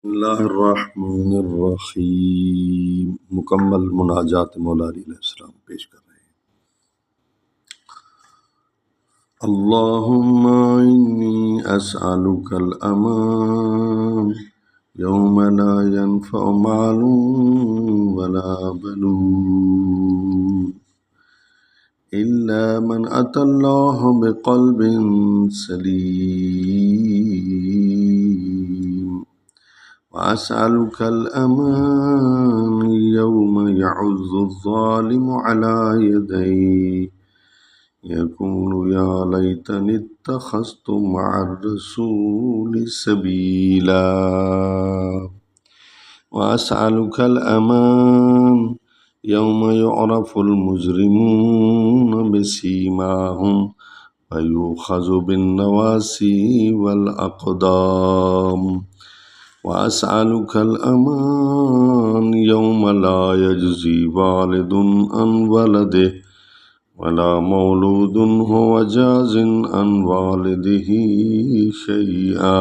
बिस्मिल्लाहिर्रहमानिर्रहीम। मुकम्मल मुनाजात मौला अली अलैहिस्सलाम पेश कर रहे हैं। अल्लाहुम्मा इन्नी अस्अलुकल अमान यौम ला यनफ़उ मालुन वला बनून इल्ला मन अतल्लाह बिक़ल्बिन सलीम। वअसअलुकल अमान यौम यअज़्ज़ु ज़्ज़ालिमु अला यदैहि यक़ूलु या लैतनी इत्तख़ज़्तु मअर रसूलि सबीला। वअसअलुकल अमान यौम युअरफ़ुल मुजरिमून बिसीमाहुम वयुख़ज़ु बिन्नवासी वल अक़दाम। वअसअलुकल अमान यौम ला यज्ज़ी वालिदुन अन वलदिही वला मौलूदुन हुव जाज़िन अन वालिदिही शैआ।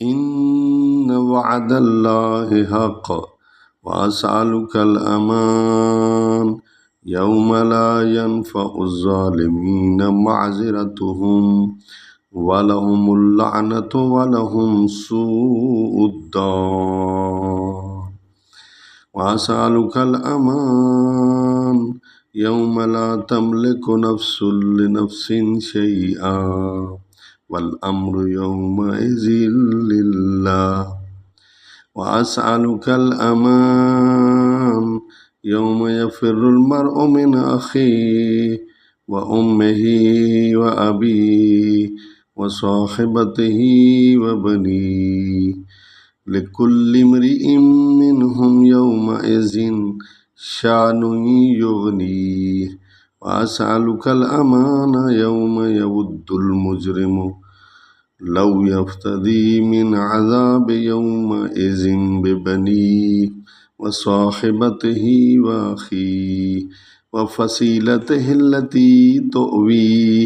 इन्न वअदल्लाहि हक़। वअसअलुकल अमान यौम ला यनफ़उ ज़्ज़ालिमीन मअज़िरतुहुम वलहुमुल लअनतु वलहुम सूउद्दार। वअसअलुकल अमान यौम ला तमलिकु नफ्सुन लिनफ्सिन शैआ वल अम्रु यौमइज़िन लिल्लाह। वअसअलुकल अमान यौम यफ़िर्रुल मर्अु मिन अख़ीहि व उम्मिहि व अबीहि व साहिबतिहि व बनीहि लिकुल्लि इम्रिइन मिनहुम यौमइज़िन शानुन युग़नीहि। वअसअलुकल अमान यौम यवुद्दुल मुजरिमु लौ यफ़्तदी मिन अज़ाबि यौमइज़िन बिबनीहि व साहिबतिहि व अख़ीहि व फ़सीलतिहि अल्लती तुअवीहि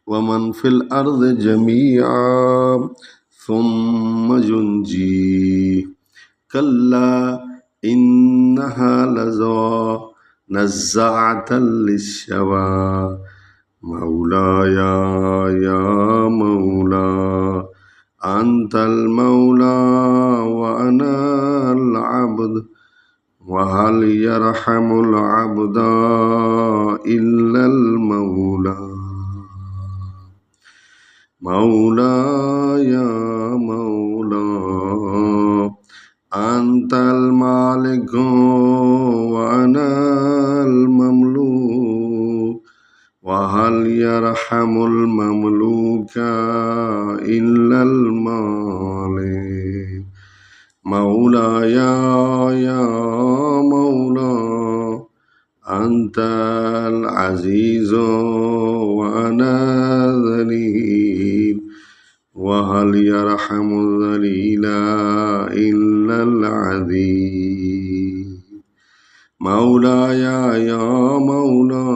व मन फ़िल अर्ज़ि जमीअन सुम्म युनजीहि। कल्ला इन्नहा लज़ा नज़्ज़ाअतन लिश्शवा मौलाया या मौला अंतल मौला व अनल अब्द व हल यरहमुल अब्दा इल्लल मौला। मौला या मौला अंतल मालिक व अनल ममलूक व हल यरहमुल ममलूका इल्लल मालिक। मौला या मौला अंतल अज़ीज़ु व अना ज़लील व हल यरहमुल ज़लीला इल्लल अज़ीज़। मौला या मौला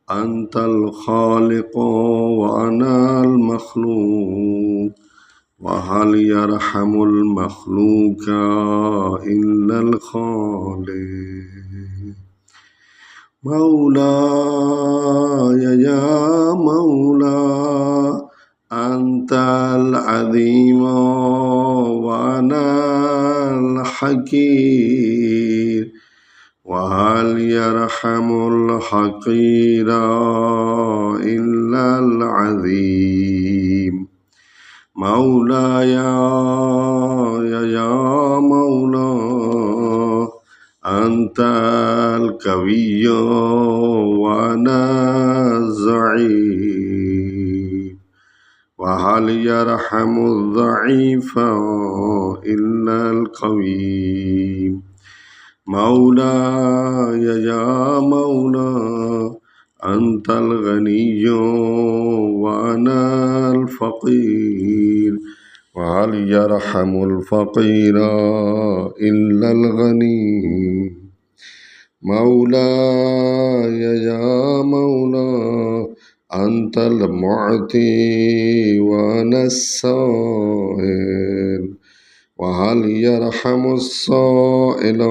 अंतल खालिक़ु व अनल मख़लूक़ व हल यरहमुल मख़लूक़ा इल्लल खालिक़। मौला या मौला अंतल अज़ीम व अनल हक़ीर व हल यरहमुल हक़ीरा इल्लल अज़ीम। मौला या मौला अंतल कविय्यु व अनल ज़ईफ़ व हल यरहमुल ज़ईफ़ा इल्लल क़वी। मौला या मौला अंतल गनिय्यु व अनल फ़क़ीर व हल यरहमुल फ़क़ीरा इल्लल गनी। मौला या मौला अंतल मुअती व अनस साइल وهل يرحم السائل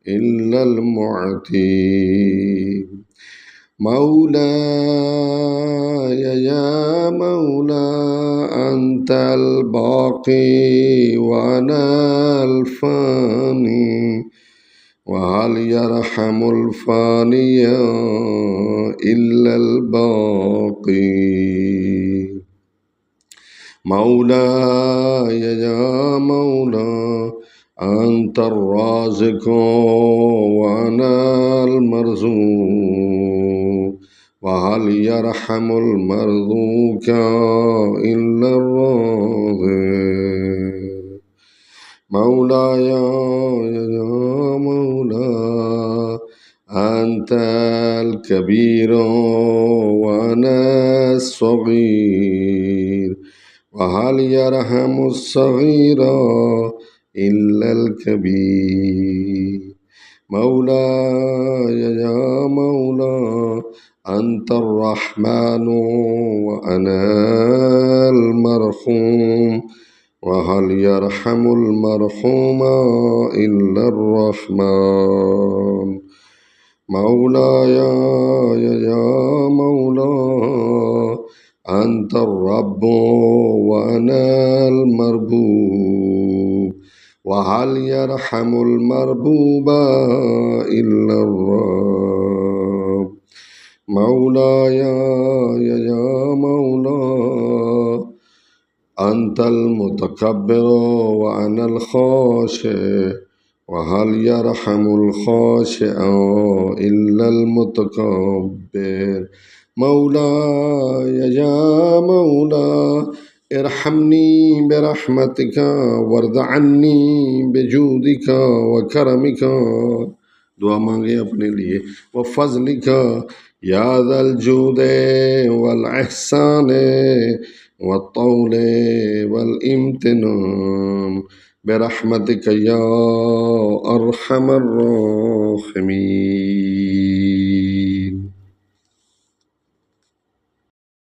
إلا المعطي مولاي يا مولا أنت الباقي وأنا الفاني وهل يرحم الفاني إلا الباقي مولاي يا مولا أنت الرازق وأنا المرزوق وهل يرحم المرزوق إلا الرازق مولاي يا مولا أنت الكبير وأنا الصغير وهل يرحم الصغير إلا الكبير مولاي يا مولا أنت الرحمن وأنا المرحوم وهل يرحم المرحوم إلا الرحمن مولاي يا مولا أنت الرب وأنا المربوب وهل يرحم المربوب إلا الرب مولاي يا مولا أنت المتكبر وأنا الخاشع وهل يرحم الخاشع إلا المتكبر مولاي يا مولا ارحمني برحمتك وارض عني بجودك وكرمك दुआ मांगे अपने लिए व फजलिका या ज़ल जूदे वल एहसाने व तौले वल इम्तिनान बिरहमतिका या अरहमर राहिमीन।